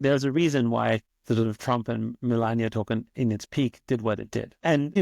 there's a reason why the sort of Trump and Melania token in its peak did what it did. And,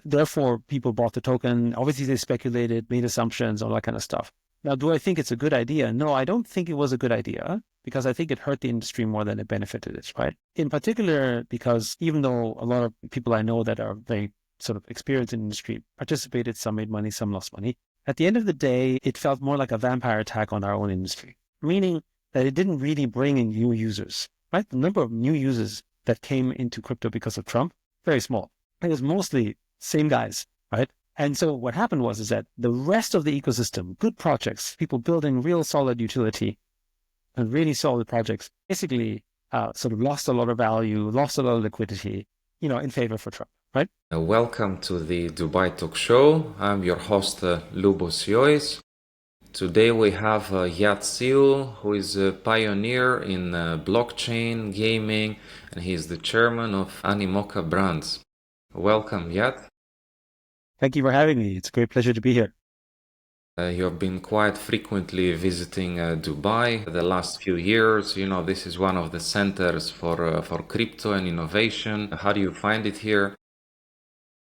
therefore people bought the token. Obviously they speculated, made assumptions, all that kind of stuff. Now, do I think it's a good idea? No, I don't think it was a good idea because I think it hurt the industry more than it benefited it, right? In particular, because even though a lot of people I know that are very sort of experienced in the industry participated, some made money, some lost money. At the end of the day, it felt more like a vampire attack on our own industry, meaning that it didn't really bring in new users, right? The number of new users that came into crypto because of Trump, very small. It was mostly same guys, right? And so what happened is that the rest of the ecosystem, good projects, people building real solid utility and really solid projects, basically sort of lost a lot of value, lost a lot of liquidity, in favor for Trump, right? Welcome to the Dubai Talk Show. I'm your host, Lubos Jois. Today we have Yat Siu, who is a pioneer in blockchain gaming, and he is the chairman of Animoca Brands. Welcome, Yat. Thank you for having me. It's a great pleasure to be here. You have been quite frequently visiting Dubai the last few years. This is one of the centers for crypto and innovation. How do you find it here?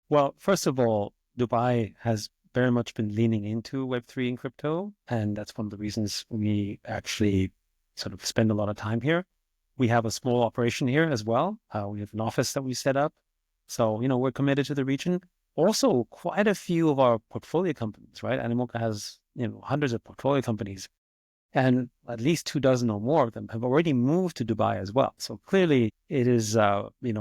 Well, first of all, Dubai has very much been leaning into Web3 and crypto, and that's one of the reasons we actually sort of spend a lot of time here. We have a small operation here as well. We have an office that we set up. So, we're committed to the region. Also, quite a few of our portfolio companies, right? Animoca has, hundreds of portfolio companies, and at least 24 or more of them have already moved to Dubai as well. So clearly it is,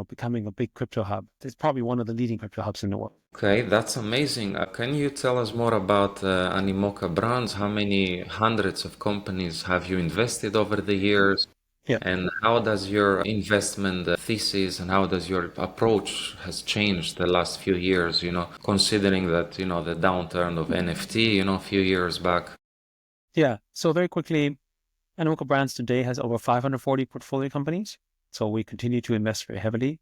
becoming a big crypto hub. It's probably one of the leading crypto hubs in the world. Okay, that's amazing. Can you tell us more about Animoca Brands? How many hundreds of companies have you invested over the years? Yeah. And how does your investment thesis and how does your approach has changed the last few years, considering that, the downturn of NFT, a few years back? Yeah. So very quickly, Animoca Brands today has over 540 portfolio companies. So we continue to invest very heavily.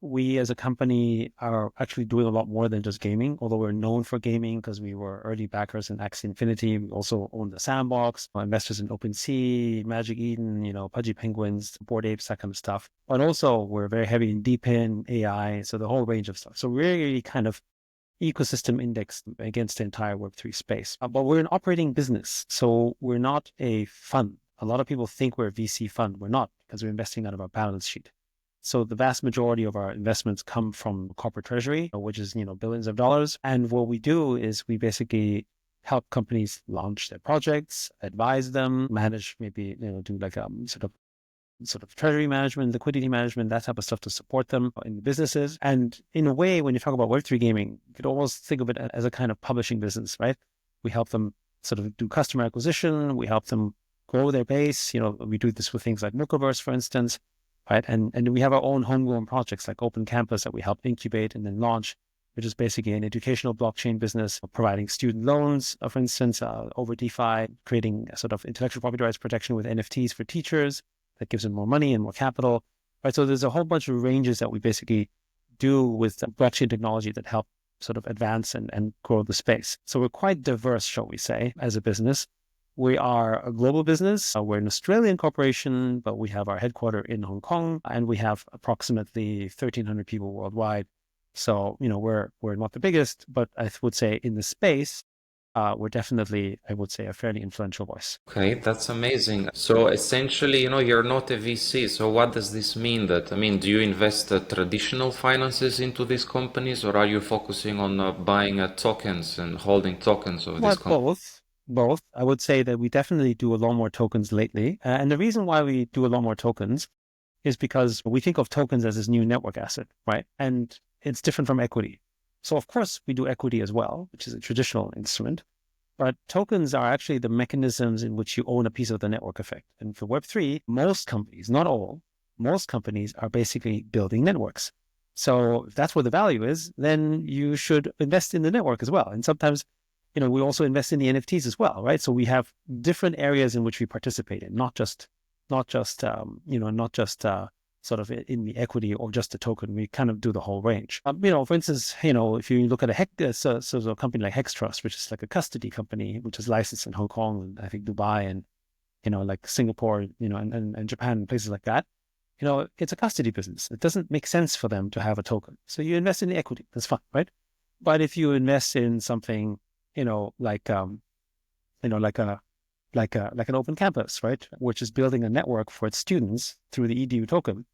We as a company are actually doing a lot more than just gaming, although we're known for gaming because we were early backers in Axie Infinity. We also own the Sandbox, investors in OpenSea, Magic Eden, Pudgy Penguins, Bored Apes, that kind of stuff. But also we're very heavy in DeepIn, AI, so the whole range of stuff. So we're really kind of ecosystem indexed against the entire Web3 space. But we're an operating business, so we're not a fund. A lot of people think we're a VC fund. We're not, because we're investing out of our balance sheet. So the vast majority of our investments come from corporate treasury, which is, billions of dollars. And what we do is we basically help companies launch their projects, advise them, manage, maybe, do like sort of treasury management, liquidity management, that type of stuff to support them in the businesses. And in a way, when you talk about Web3 gaming, you could almost think of it as a kind of publishing business, right? We help them sort of do customer acquisition. We help them grow their base. We do this with things like metaverse, for instance. Right. And we have our own homegrown projects like Open Campus that we help incubate and then launch, which is basically an educational blockchain business providing student loans, for instance, over DeFi, creating a sort of intellectual property rights protection with NFTs for teachers that gives them more money and more capital. Right. So there's a whole bunch of ranges that we basically do with blockchain technology that help sort of advance and grow the space. So we're quite diverse, shall we say, as a business. We are a global business. We're an Australian corporation, but we have our headquarters in Hong Kong, and we have approximately 1,300 people worldwide. So, we're not the biggest, but I would say in the space, we're definitely, I would say, a fairly influential voice. Okay, that's amazing. So essentially, you're not a VC. So what does this mean? Do you invest traditional finances into these companies, or are you focusing on buying tokens and holding tokens of these Well, companies? both. I would say that we definitely do a lot more tokens lately. And the reason why we do a lot more tokens is because we think of tokens as this new network asset, right? And it's different from equity. So of course we do equity as well, which is a traditional instrument, but tokens are actually the mechanisms in which you own a piece of the network effect. And for Web3, most companies, not all, most companies are basically building networks. So if that's where the value is, then you should invest in the network as well. And sometimes we also invest in the NFTs as well, right? So we have different areas in which we participate in, not just sort of in the equity or just the token. We kind of do the whole range. For instance, if you look at a company like Hex Trust, which is like a custody company, which is licensed in Hong Kong and I think Dubai and like Singapore, and Japan, and places like that, it's a custody business. It doesn't make sense for them to have a token. So you invest in the equity, that's fine, right? But if you invest in something, like like an open campus, right, which is building a network for its students through the EDU token,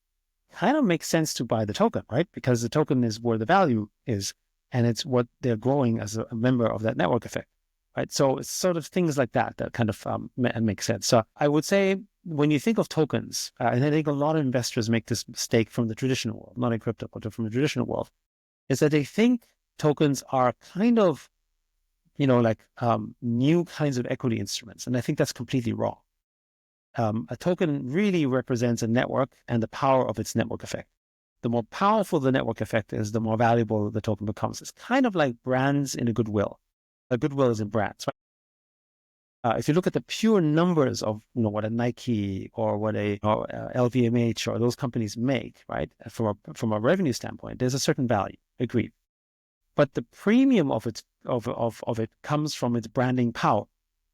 kind of makes sense to buy the token, right? Because the token is where the value is, and it's what they're growing as a member of that network effect, right? So it's sort of things like that kind of make sense. So I would say when you think of tokens, and I think a lot of investors make this mistake from the traditional world, not in crypto, but from the traditional world, is that they think tokens are kind of, like new kinds of equity instruments. And I think that's completely wrong. A token really represents a network and the power of its network effect. The more powerful the network effect is, the more valuable the token becomes. It's kind of like brands in a goodwill. A goodwill is in brands, right? If you look at the pure numbers of what a Nike or what a LVMH or those companies make, right, from a revenue standpoint, there's a certain value, agreed. But the premium of it comes from its branding power.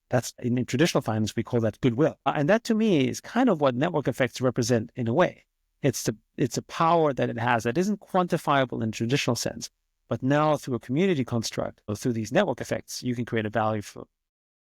That's in traditional finance, we call that goodwill. And that to me is kind of what network effects represent in a way. It's a power that it has that isn't quantifiable in traditional sense, but now through a community construct or through these network effects, you can create a value for.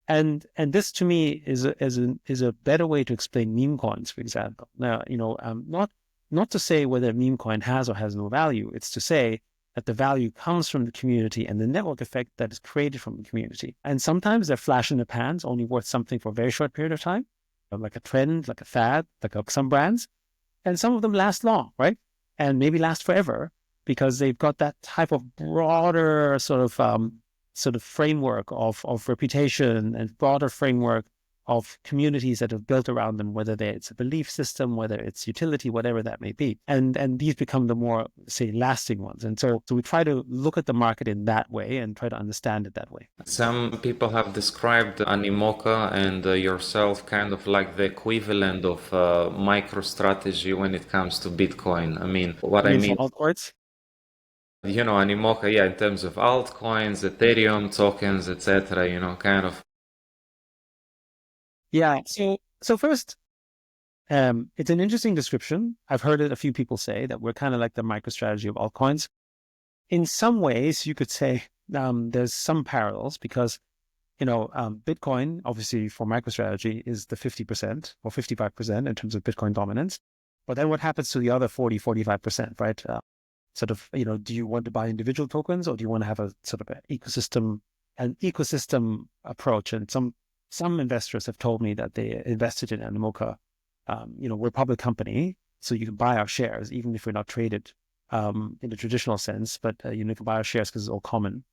And this to me is a better way to explain meme coins, for example. Now, not to say whether a meme coin has or has no value. It's to say that the value comes from the community and the network effect that is created from the community. And sometimes they're flash in the pans, only worth something for a very short period of time, like a trend, like a fad, like some brands. And some of them last long, right? And maybe last forever because they've got that type of broader sort of framework of reputation and broader framework of communities that have built around them, whether it's a belief system, whether it's utility, whatever that may be. And these become the more, say, lasting ones. And so we try to look at the market in that way and try to understand it that way. Some people have described Animoca and yourself kind of like the equivalent of MicroStrategy when it comes to Bitcoin. I mean, what I mean, For altcoins? Animoca, yeah, in terms of altcoins, Ethereum tokens, etc., kind of. Yeah. So first, it's an interesting description. I've heard it a few people say that we're kind of like the MicroStrategy of altcoins. In some ways, you could say there's some parallels because, Bitcoin, obviously for MicroStrategy, is the 50% or 55% in terms of Bitcoin dominance. But then what happens to the other 40-45%, right? Do you want to buy individual tokens or do you want to have a sort of an ecosystem approach? And some investors have told me that they invested in Animoca. We're a public company, so you can buy our shares, even if we're not traded in the traditional sense, but you can buy our shares because it's all common.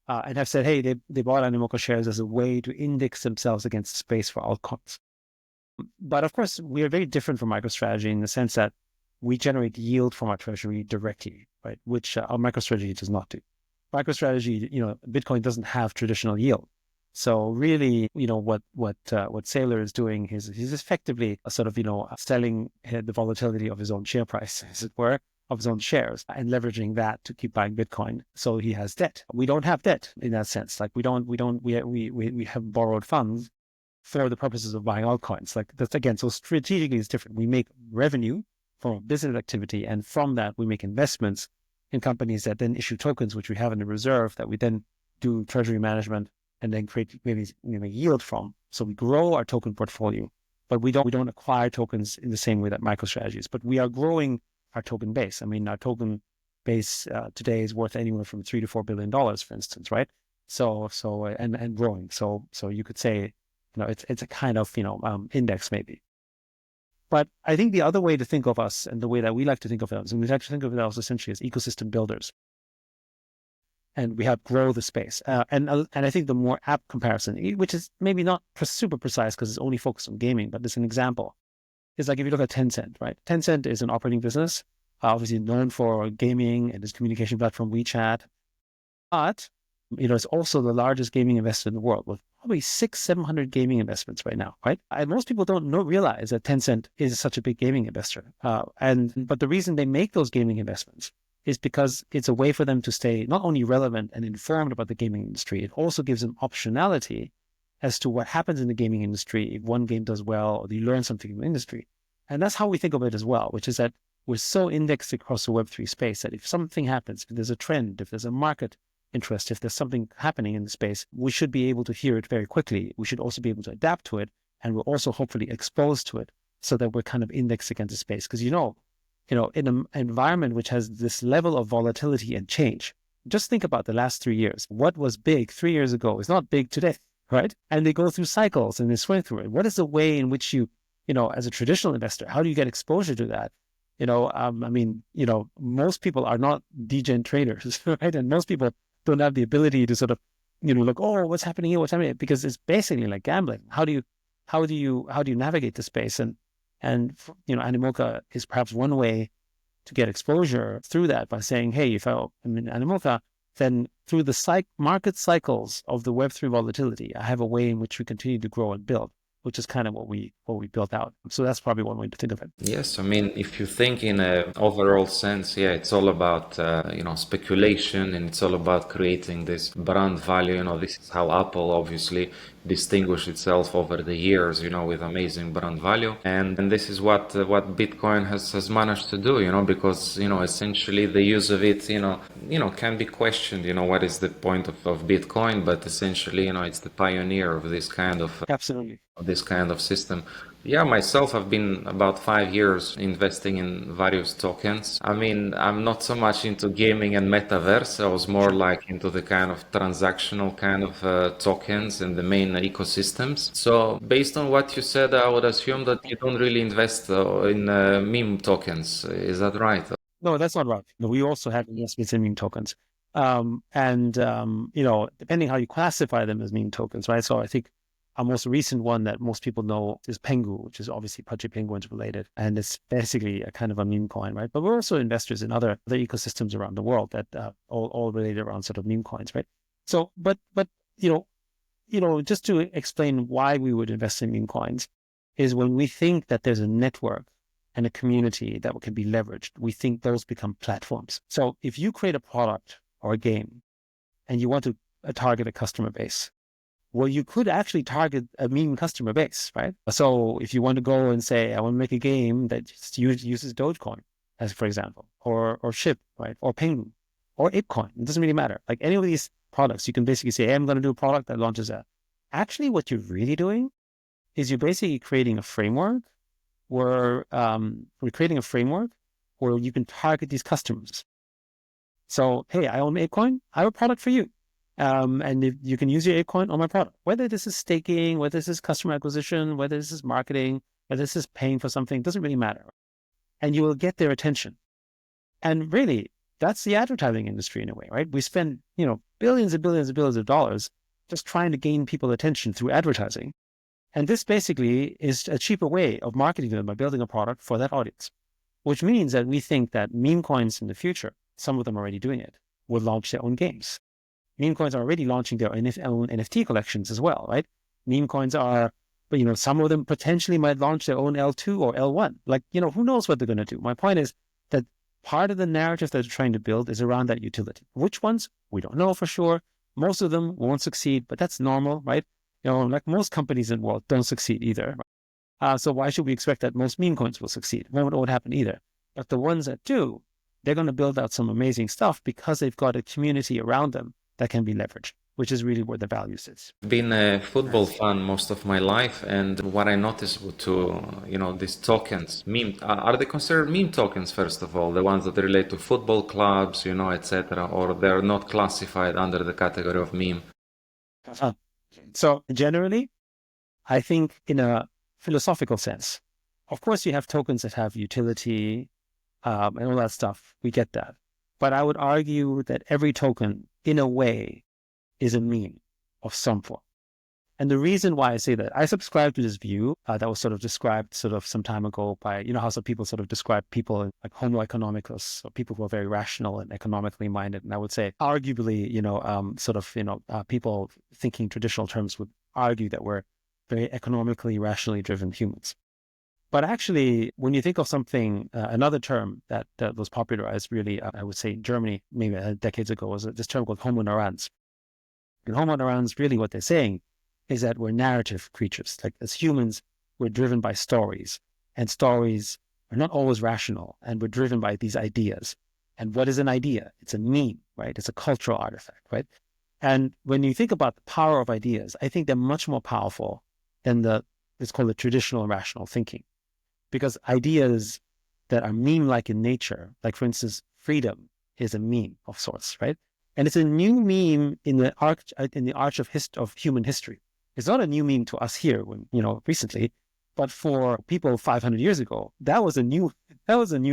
And have said, hey, they bought Animoca shares as a way to index themselves against space for altcoins. But of course, we are very different from MicroStrategy in the sense that we generate yield from our treasury directly, right? Which our MicroStrategy does not do. MicroStrategy, Bitcoin doesn't have traditional yield. So really, what Saylor is doing is he's effectively sort of, selling the volatility of his own share price, as it were, of his own shares and leveraging that to keep buying Bitcoin. So he has debt. We don't have debt in that sense. Like we have borrowed funds for the purposes of buying altcoins. Like that's again, so strategically it's different. We make revenue from a business activity, and from that we make investments in companies that then issue tokens, which we have in the reserve that we then do treasury management and then create maybe yield from. So we grow our token portfolio, but we don't acquire tokens in the same way that MicroStrategy is. But we are growing our token base. I mean, our token base today is worth anywhere from $3 to $4 billion, for instance, right? So and growing. So you could say, it's a kind of index maybe. But I think the other way to think of us, and the way that we like to think of us, and we like to think of ourselves essentially as ecosystem builders. And we have grow the space. And I think the more apt comparison, which is maybe not super precise because it's only focused on gaming, but it's an example, is like if you look at Tencent, right? Tencent is an operating business, obviously known for gaming and its communication platform WeChat. But, it's also the largest gaming investor in the world with probably 600-700 gaming investments right now, right? And most people don't realize that Tencent is such a big gaming investor. But the reason they make those gaming investments is because it's a way for them to stay not only relevant and informed about the gaming industry, it also gives them optionality as to what happens in the gaming industry if one game does well or you learn something in the industry. And that's how we think of it as well, which is that we're so indexed across the Web3 space that if something happens, if there's a trend, if there's a market interest, if there's something happening in the space, we should be able to hear it very quickly. We should also be able to adapt to it. And we're also hopefully exposed to it so that we're kind of indexed against the space. Because, in an environment which has this level of volatility and change, just think about the last 3 years. What was big 3 years ago is not big today, right? And they go through cycles and they swing through it. What is the way in which you, as a traditional investor, how do you get exposure to that? Most people are not degen traders, right? And most people don't have the ability to sort of, look, oh, what's happening here? What's happening? Because it's basically like gambling. How do you navigate the space? And Animoca is perhaps one way to get exposure through that by saying, hey, if I'm in Animoca, then through the market cycles of the Web3 volatility, I have a way in which we continue to grow and build, which is kind of what we built out. So that's probably one way to think of it. Yes, I mean, if you think in an overall sense, yeah, it's all about speculation, and it's all about creating this brand value. This is how Apple obviously distinguished itself over the years, with amazing brand value, and this is what Bitcoin has managed to do, because essentially the use of it, can be questioned. What is the point of Bitcoin? But essentially, it's the pioneer of this kind of Absolutely. This kind of system. Yeah, myself, I've been about 5 years investing in various tokens. I mean, I'm not so much into gaming and metaverse. I was more like into the kind of transactional kind of tokens and the main ecosystems. So based on what you said, I would assume that you don't really invest in meme tokens. Is that right? No, that's not right. No, we also have investments in meme tokens. Depending how you classify them as meme tokens, right? So I think our most recent one that most people know is Pengu, which is obviously Pudgy Penguins related. And it's basically a kind of a meme coin, right? But we're also investors in other ecosystems around the world that all related around sort of meme coins, right? So, but just to explain why we would invest in meme coins is when we think that there's a network and a community that can be leveraged, we think those become platforms. So if you create a product or a game and you want to target a customer base, well, you could actually target a meme customer base, right? So if you want to go and say, I want to make a game that uses Dogecoin, as for example, or SHIB, right? Or Pengu, or ApeCoin, it doesn't really matter. Like any of these products, you can basically say, hey, I'm going to do a product that launches that. Actually, what you're really doing is you're basically creating a framework where where you can target these customers. So, hey, I own ApeCoin, I have a product for you. And if you can use your ApeCoin on my product, whether this is staking, whether this is customer acquisition, whether this is marketing, whether this is paying for something, it doesn't really matter. And you will get their attention. And really, that's the advertising industry in a way, right? We spend, billions and billions and billions of dollars just trying to gain people's attention through advertising. And this basically is a cheaper way of marketing them by building a product for that audience, which means that we think that meme coins in the future, some of them are already doing it, will launch their own games. Meme coins are already launching their own NFT collections as well, right? Meme coins are, but some of them potentially might launch their own L2 or L1. Like, who knows what they're going to do? My point is that part of the narrative that they're trying to build is around that utility. Which ones? We don't know for sure. Most of them won't succeed, but that's normal, right? Like most companies in the world don't succeed either. So why should we expect that most meme coins will succeed? That won't happen either. But the ones that do, they're going to build out some amazing stuff because they've got a community around them that can be leveraged, which is really where the value sits. Been a football fan most of my life, and what I noticed these tokens, meme, are they considered meme tokens first of all, the ones that relate to football clubs, etc., or they're not classified under the category of meme? So generally, I think in a philosophical sense, of course you have tokens that have utility and all that stuff. We get that. But I would argue that every token, in a way, is a meme of some form. And the reason why I say that, I subscribe to this view that was sort of described some time ago by, how some people sort of describe people like Homo economicus, so people who are very rational and economically minded. And I would say, arguably, people thinking traditional terms would argue that we're very economically, rationally driven humans. But actually, when you think of something, another term that was popularized really, I would say in Germany, maybe decades ago, was this term called Homo neurans. And Homo neurans, really what they're saying is that we're narrative creatures. Like as humans, we're driven by stories, and stories are not always rational, and we're driven by these ideas. And what is an idea? It's a meme, right? It's a cultural artifact, right? And when you think about the power of ideas, I think they're much more powerful than let's call it traditional rational thinking. Because ideas that are meme-like in nature, like for instance, freedom is a meme of sorts, right? And it's a new meme in the arch of human history. It's not a new meme to us here, recently, but for people 500 years ago, that was a new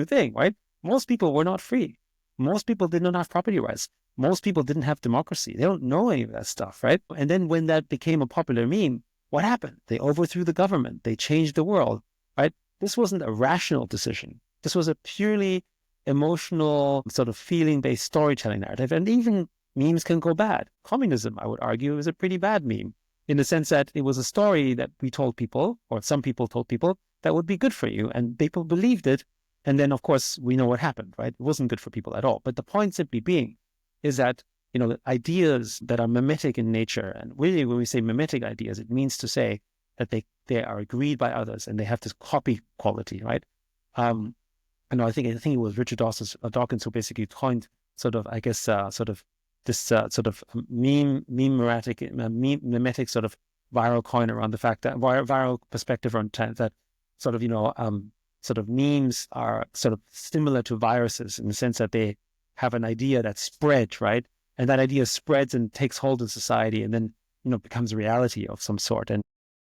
thing, right? Most people were not free. Most people did not have property rights. Most people didn't have democracy. They don't know any of that stuff, right? And then when that became a popular meme, what happened? They overthrew the government. They changed the world, right? This wasn't a rational decision. This was a purely emotional, sort of feeling-based storytelling narrative. And even memes can go bad. Communism, I would argue, is a pretty bad meme in the sense that it was a story that we told people, or some people told people, that would be good for you. And people believed it. And then, of course, we know what happened, right? It wasn't good for people at all. But the point simply being is that, ideas that are mimetic in nature, and really when we say mimetic ideas, it means to say that they are agreed by others and they have this copy quality, right? I think it was Richard Dawkins who basically coined sort of, I guess, this sort of mimetic sort of viral coin around the fact that viral perspective on that sort of memes are sort of similar to viruses in the sense that they have an idea that spreads, right? And that idea spreads and takes hold in society and then, becomes a reality of some sort.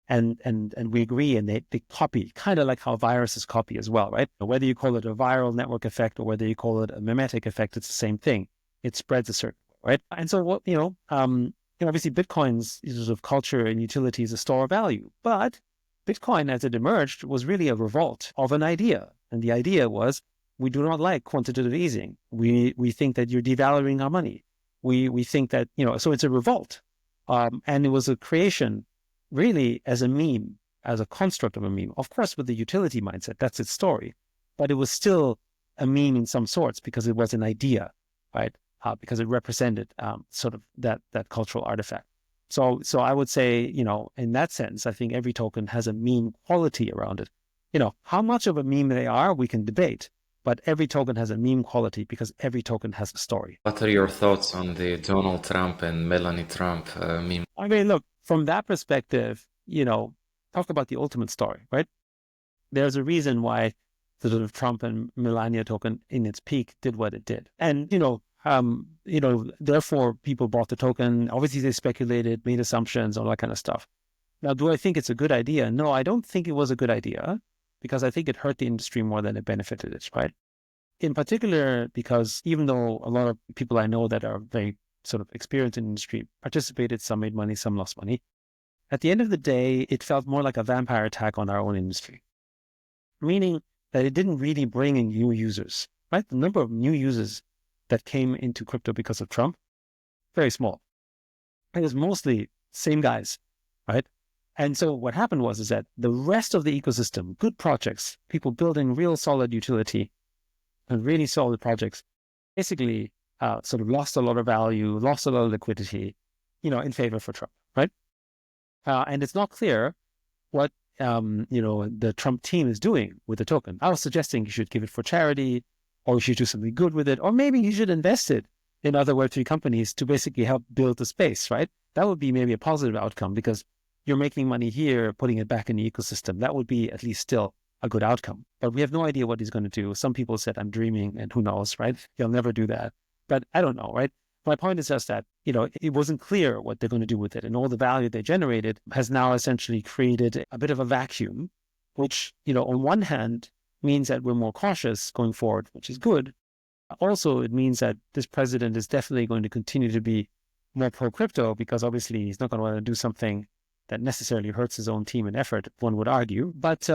And we agree, and they copy, kind of like how viruses copy as well, right? Whether you call it a viral network effect or whether you call it a mimetic effect, it's the same thing. It spreads a certain way, right? And so obviously Bitcoin's sort of culture and utility is a store of value, but Bitcoin, as it emerged, was really a revolt of an idea. And the idea was, we do not like quantitative easing. We think that you're devaluing our money. We think that, so it's a revolt. And it was a creation really as a meme, as a construct of a meme. Of course, with the utility mindset, that's its story. But it was still a meme in some sorts because it was an idea, right? Because it represented sort of that cultural artifact. So I would say, in that sense, I think every token has a meme quality around it. How much of a meme they are, we can debate, but every token has a meme quality because every token has a story. What are your thoughts on the Donald Trump and Melanie Trump meme? I mean, look, from that perspective, talk about the ultimate story, right? There's a reason why the sort of Trump and Melania token in its peak did what it did. And, therefore people bought the token. Obviously they speculated, made assumptions, all that kind of stuff. Now, do I think it's a good idea? No, I don't think it was a good idea because I think it hurt the industry more than it benefited it, right? In particular, because even though a lot of people I know that are very sort of experienced in the industry participated, some made money, some lost money. At the end of the day, it felt more like a vampire attack on our own industry, meaning that it didn't really bring in new users, right? The number of new users that came into crypto because of Trump, very small. It was mostly same guys, right? And so what happened is that the rest of the ecosystem, good projects, people building real solid utility and really solid projects, basically sort of lost a lot of value, lost a lot of liquidity, in favor for Trump, right? And it's not clear what, the Trump team is doing with the token. I was suggesting you should give it for charity, or you should do something good with it, or maybe you should invest it in other Web3 companies to basically help build the space, right? That would be maybe a positive outcome because you're making money here, putting it back in the ecosystem. That would be at least still a good outcome. But we have no idea what he's going to do. Some people said, I'm dreaming, and who knows, right? He'll never do that. But I don't know, right? My point is just that, it wasn't clear what they're going to do with it. And all the value they generated has now essentially created a bit of a vacuum, which, on one hand means that we're more cautious going forward, which is good. Also, it means that this president is definitely going to continue to be more pro-crypto because obviously he's not going to want to do something that necessarily hurts his own team and effort, one would argue. But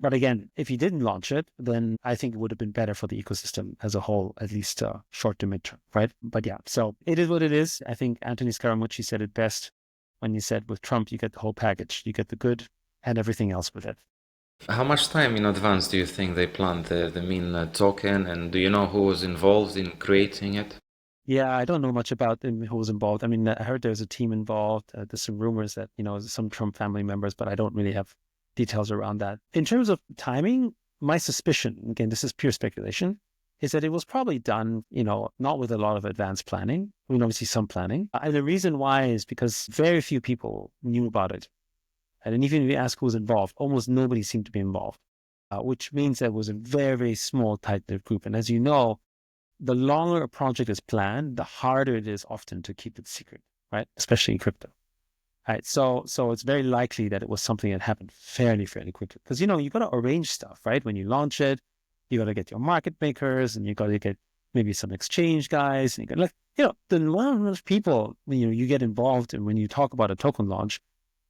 again, if he didn't launch it, then I think it would have been better for the ecosystem as a whole, at least short to midterm, right? But yeah, so it is what it is. I think Anthony Scaramucci said it best when he said with Trump, you get the whole package. You get the good and everything else with it. How much time in advance do you think they planned the meme token, and do you know who was involved in creating it? Yeah, I don't know much about who was involved. I mean, I heard there's a team involved. There's some rumors that, some Trump family members, but I don't really have details around that. In terms of timing, my suspicion, again, this is pure speculation, is that it was probably done, not with a lot of advanced planning. I mean, obviously some planning. And the reason why is because very few people knew about it. And even if you ask who was involved, almost nobody seemed to be involved, which means that it was a very, very small, tight-knit group. And as you know, the longer a project is planned, the harder it is often to keep it secret, right? Especially in crypto. Right. So it's very likely that it was something that happened fairly quickly. Because you got to arrange stuff, right? When you launch it, you got to get your market makers and you got to get maybe some exchange guys and you got the amount of people you get involved in when you talk about a token launch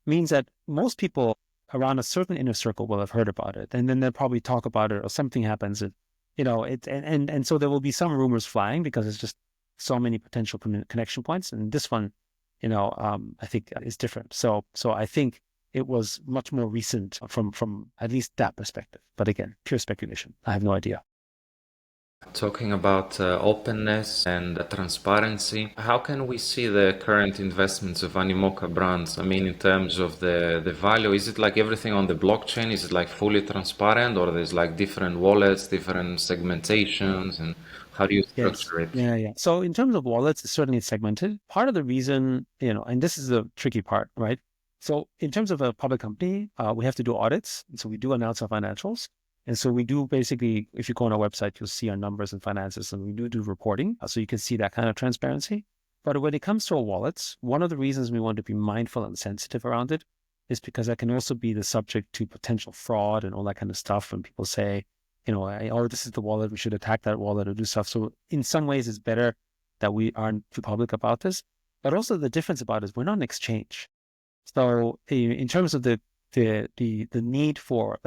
means that most people around a certain inner circle will have heard about it, and then they'll probably talk about it, or something happens, and and so there will be some rumors flying because there's just so many potential connection points, and this one, I think is different. So I think it was much more recent from at least that perspective. But again, pure speculation. I have no idea. Talking about openness and transparency, how can we see the current investments of Animoca Brands? I mean, in terms of the value, is it like everything on the blockchain? Is it like fully transparent, or there's like different wallets, different segmentations, and how do you Yes. structure it? Yeah. So in terms of wallets, it's certainly segmented. Part of the reason, and this is the tricky part, right? So in terms of a public company, we have to do audits. And so we do announce our financials. And so we do basically, if you go on our website, you'll see our numbers and finances, and we do reporting. So you can see that kind of transparency. But when it comes to our wallets, one of the reasons we want to be mindful and sensitive around it is because that can also be the subject to potential fraud and all that kind of stuff. When people say, oh, this is the wallet, we should attack that wallet or do stuff. So in some ways, it's better that we aren't too public about this. But also the difference about it is we're not an exchange. So in terms of the need for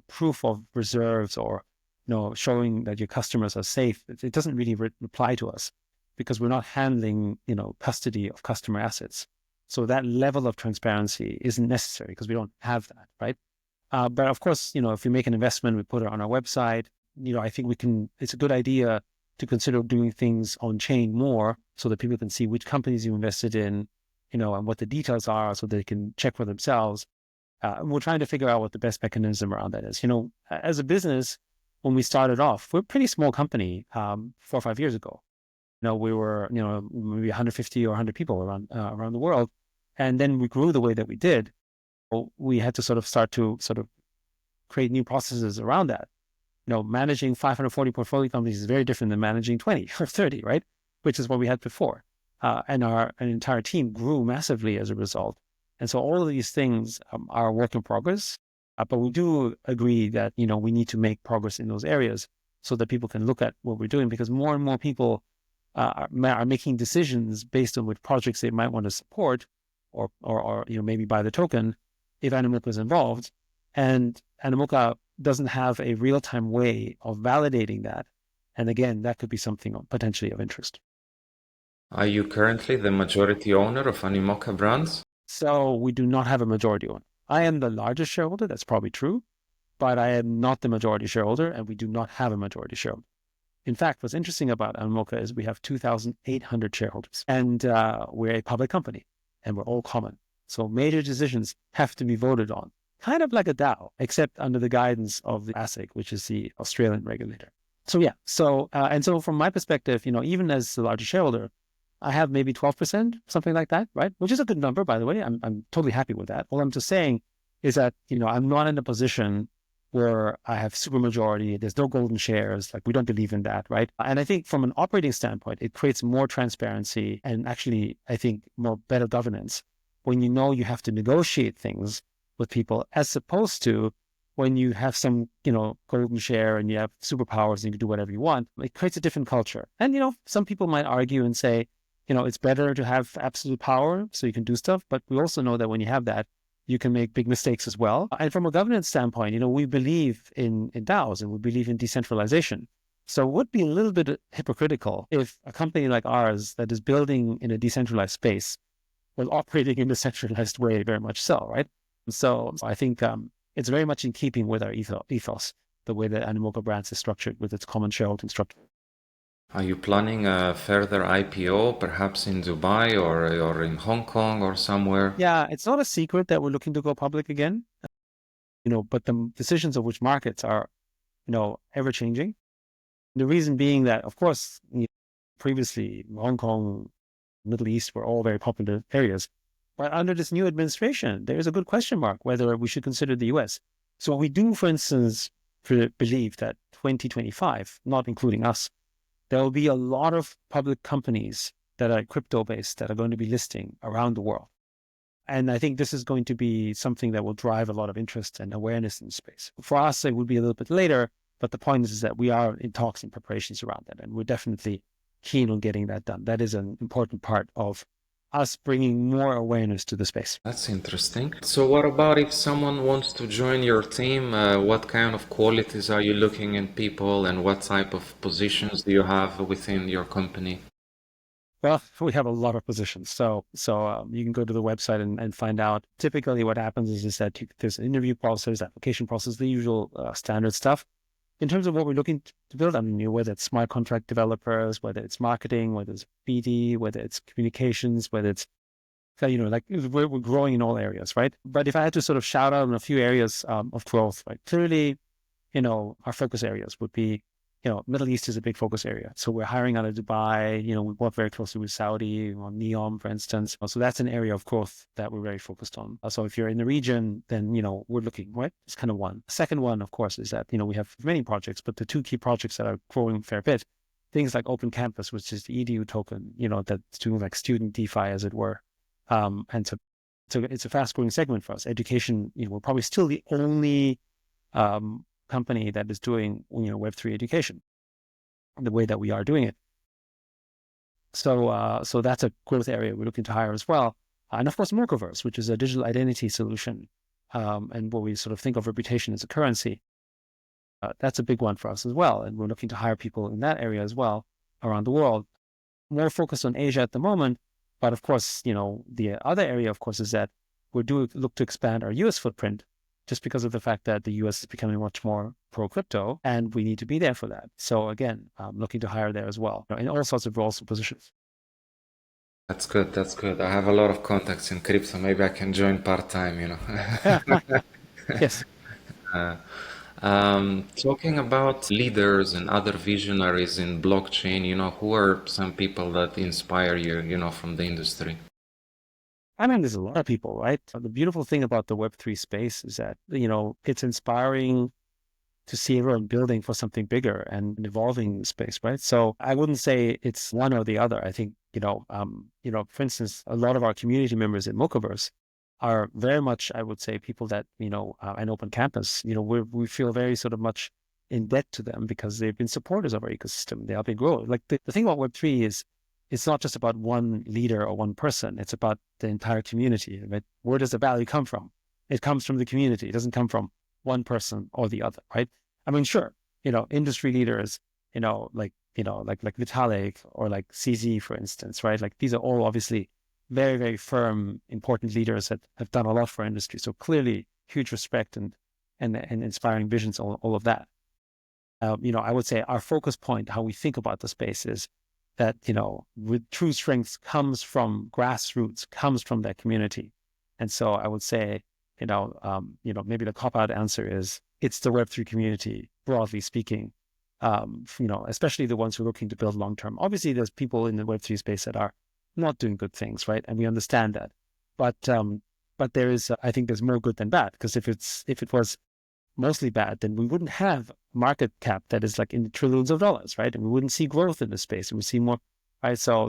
proof of reserves or showing that your customers are safe, it doesn't really apply to us because we're not handling custody of customer assets. So that level of transparency isn't necessary because we don't have that, right? But of course, if we make an investment, we put it on our website. I think it's a good idea to consider doing things on chain more so that people can see which companies you invested in, and what the details are so they can check for themselves. We're trying to figure out what the best mechanism around that is. As a business, when we started off, we're a pretty small company 4 or 5 years ago. We were, maybe 150 or 100 people around the world. And then we grew the way that we did. We had to start to create new processes around that. Managing 540 portfolio companies is very different than managing 20 or 30, right? Which is what we had before. And our entire team grew massively as a result. And so all of these things are a work in progress. But we do agree that, we need to make progress in those areas so that people can look at what we're doing, because more and more people are making decisions based on which projects they might want to support or maybe buy the token if Animoca is involved. And Animoca doesn't have a real-time way of validating that. And again, that could be something potentially of interest. Are you currently the majority owner of Animoca Brands? So we do not have a majority owner. I am the largest shareholder, that's probably true, but I am not the majority shareholder, and we do not have a majority shareholder. In fact, what's interesting about Animoca is we have 2,800 shareholders, and we're a public company, and we're all common. So major decisions have to be voted on, kind of like a DAO, except under the guidance of the ASIC, which is the Australian regulator. So yeah, so from my perspective, even as the largest shareholder, I have maybe 12%, something like that, right? Which is a good number, by the way. I'm totally happy with that. All I'm just saying is that, I'm not in a position where I have super majority. There's no golden shares. Like, we don't believe in that, right? And I think from an operating standpoint, it creates more transparency and actually, I think, more better governance when you have to negotiate things with people, as opposed to when you have some, golden share and you have superpowers and you can do whatever you want. It creates a different culture. And, some people might argue and say, it's better to have absolute power so you can do stuff. But we also know that when you have that, you can make big mistakes as well. And from a governance standpoint, we believe in DAOs and we believe in decentralization. So it would be a little bit hypocritical if a company like ours that is building in a decentralized space was operating in a centralized way, very much so, right? So I think it's very much in keeping with our ethos, the way that Animoca Brands is structured with its common shareholding structure. Are you planning a further IPO, perhaps in Dubai or in Hong Kong or somewhere? Yeah, it's not a secret that we're looking to go public again, but the decisions of which markets are, ever changing. The reason being that, of course, previously Hong Kong, Middle East were all very popular areas. But under this new administration, there is a good question mark whether we should consider the US. So we do, for instance, believe that 2025, not including us, there will be a lot of public companies that are crypto-based that are going to be listing around the world. And I think this is going to be something that will drive a lot of interest and awareness in the space. For us, it will be a little bit later, but the point is that we are in talks and preparations around that. And we're definitely keen on getting that done. That is an important part of us bringing more awareness to the space. That's interesting. So what about if someone wants to join your team? What kind of qualities are you looking in people and what type of positions do you have within your company? Well, we have a lot of positions. So you can go to the website and find out. Typically what happens is that there's an interview process, application process, the usual standard stuff. In terms of what we're looking to build, I mean, whether it's smart contract developers, whether it's marketing, whether it's BD, whether it's communications, whether it's, like we're growing in all areas, right? But if I had to sort of shout out on a few areas of growth, right? Clearly, our focus areas would be, Middle East is a big focus area. So we're hiring out of Dubai, we work very closely with Saudi on NEOM, for instance. So that's an area of growth that we're very focused on. So if you're in the region, then, we're looking, right? It's kind of one. Second one, of course, is that, we have many projects, but the two key projects that are growing a fair bit, things like Open Campus, which is the EDU token, that's doing like student DeFi, as it were. And so it's a fast growing segment for us. Education, we're probably still the only, company that is doing Web3 education the way that we are doing it. So that's a growth area we're looking to hire as well. And of course, metaverse, which is a digital identity solution, and where we sort of think of reputation as a currency. That's a big one for us as well. And we're looking to hire people in that area as well around the world. More focused on Asia at the moment. But of course, the other area, of course, is that we do look to expand our US footprint, just because of the fact that the US is becoming much more pro-crypto, and we need to be there for that. So again, looking to hire there as well, in all sorts of roles and positions. That's good. That's good. I have a lot of contacts in crypto. Maybe I can join part-time. Yes. Talking about leaders and other visionaries in blockchain, who are some people that inspire you, from the industry? I mean, there's a lot of people, right? The beautiful thing about the Web3 space is that, it's inspiring to see everyone building for something bigger and evolving the space, right? So I wouldn't say it's one or the other. I think, for instance, a lot of our community members in Mochaverse are very much, I would say, people that, and Open Campus, we feel very sort of much in debt to them because they've been supporters of our ecosystem. They help it grow. Like the thing about Web3 is, it's not just about one leader or one person. It's about the entire community. Right? Where does the value come from? It comes from the community. It doesn't come from one person or the other, right? I mean, sure, industry leaders, like Vitalik or like CZ, for instance, right? Like these are all obviously very, very firm, important leaders that have done a lot for industry. So clearly huge respect and inspiring visions, all of that. I would say our focus point, how we think about the space is that, with true strength comes from grassroots, comes from that community. And so I would say, maybe the cop-out answer is it's the Web3 community, broadly speaking, especially the ones who are looking to build long-term. Obviously, there's people in the Web3 space that are not doing good things, right? And we understand that. But there is, I think there's more good than bad, because if it was mostly bad, then we wouldn't have market cap that is like in the trillions of dollars, right? And we wouldn't see growth in the space, and we see more, right? So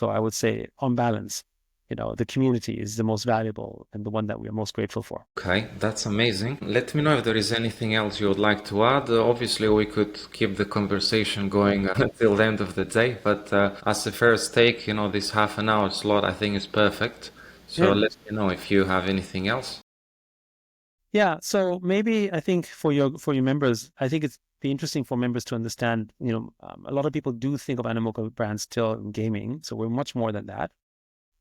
I would say, on balance, the community is the most valuable and the one that we are most grateful for. Okay, that's amazing. Let me know if there is anything else you would like to add. Obviously, we could keep the conversation going until the end of the day, but as a first take, this half an hour slot, I think is perfect. So Yeah. let me know if you have anything else. Yeah. So maybe I think for your members, I think it's be interesting for members to understand, a lot of people do think of Animoca Brands still in gaming. So we're much more than that.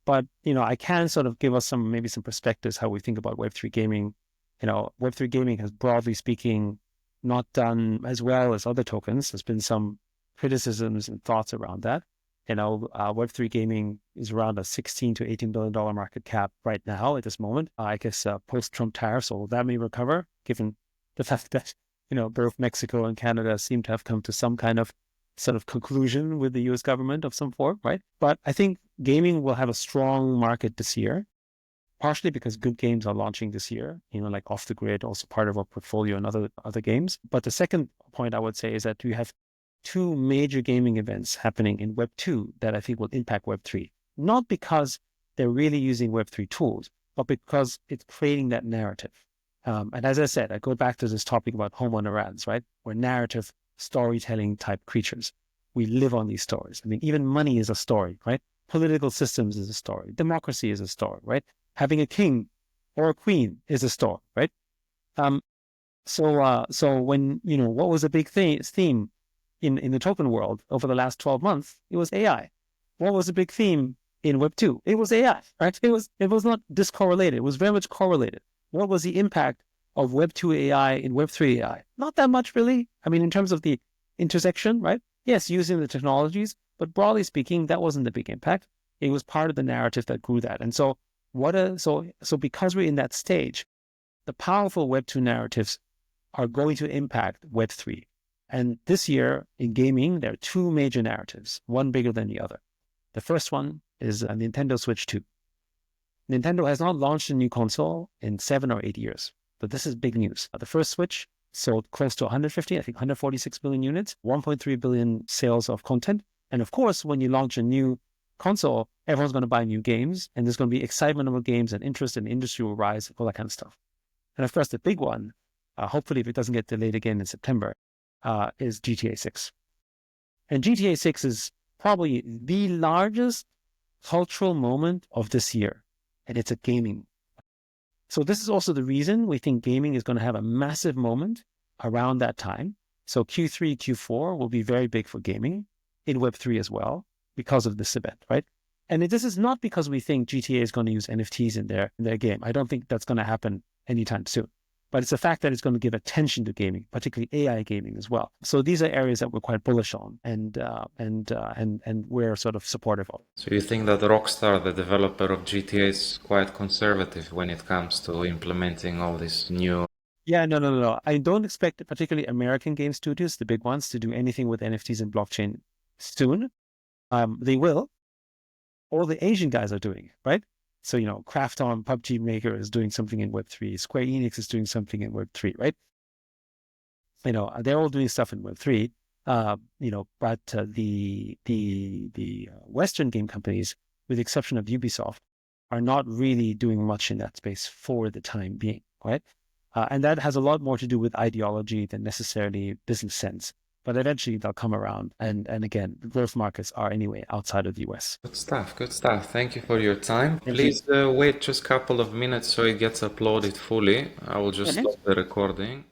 But, I can sort of give us maybe some perspectives how we think about Web3 gaming. Web3 gaming has, broadly speaking, not done as well as other tokens. There's been some criticisms and thoughts around that. Web3 gaming is around a $16 to $18 billion market cap right now at this moment. I guess post-Trump tariffs, so that may recover, given the fact that both Mexico and Canada seem to have come to some kind of sort of conclusion with the U.S. government of some form, right? But I think gaming will have a strong market this year, partially because good games are launching this year, like Off the Grid, also part of our portfolio, and other games. But the second point I would say is that we have two major gaming events happening in Web 2 that I think will impact Web 3. Not because they're really using Web 3 tools, but because it's creating that narrative. And as I said, I go back to this topic about homeowner ads, right? We're narrative storytelling type creatures. We live on these stories. I mean, even money is a story, right? Political systems is a story. Democracy is a story, right? Having a king or a queen is a story, right? So when, what was a big theme in the token world over the last 12 months, it was AI. What was a big theme in Web 2? It was AI, right? It was not discorrelated. It was very much correlated. What was the impact of Web 2 AI in Web 3 AI? Not that much, really. I mean, in terms of the intersection, right? Yes, using the technologies, but broadly speaking, that wasn't the big impact. It was part of the narrative that grew that. And so because we're in that stage, the powerful Web 2 narratives are going to impact Web 3. And this year in gaming, there are two major narratives, one bigger than the other. The first one is a Nintendo Switch 2. Nintendo has not launched a new console in 7 or 8 years, but this is big news. The first Switch sold close to 146 million units, 1.3 billion sales of content. And of course, when you launch a new console, everyone's going to buy new games, and there's going to be excitement about games, and interest in the industry will rise, all that kind of stuff. And of course, the big one, hopefully if it doesn't get delayed again in September, is GTA 6. And GTA 6 is probably the largest cultural moment of this year, and it's a gaming. So this is also the reason we think gaming is going to have a massive moment around that time. So Q3, Q4 will be very big for gaming in Web3 as well because of this event, right? And this is not because we think GTA is going to use NFTs in their game. I don't think that's going to happen anytime soon. But it's a fact that it's going to give attention to gaming, particularly AI gaming as well. So these are areas that we're quite bullish on, and we're sort of supportive of. So you think that Rockstar, the developer of GTA, is quite conservative when it comes to implementing all this new? Yeah, no. I don't expect particularly American game studios, the big ones, to do anything with NFTs and blockchain soon. They will. All the Asian guys are doing it, right? So, Krafton, PUBG Maker is doing something in Web3. Square Enix is doing something in Web3, right? They're all doing stuff in Web3. But the Western game companies, with the exception of Ubisoft, are not really doing much in that space for the time being, right? And that has a lot more to do with ideology than necessarily business sense. But eventually they'll come around. And again, the growth markets are anyway outside of the US. Good stuff, good stuff. Thank you for your time. Thank Please wait just a couple of minutes so it gets uploaded fully. I will just stop the recording.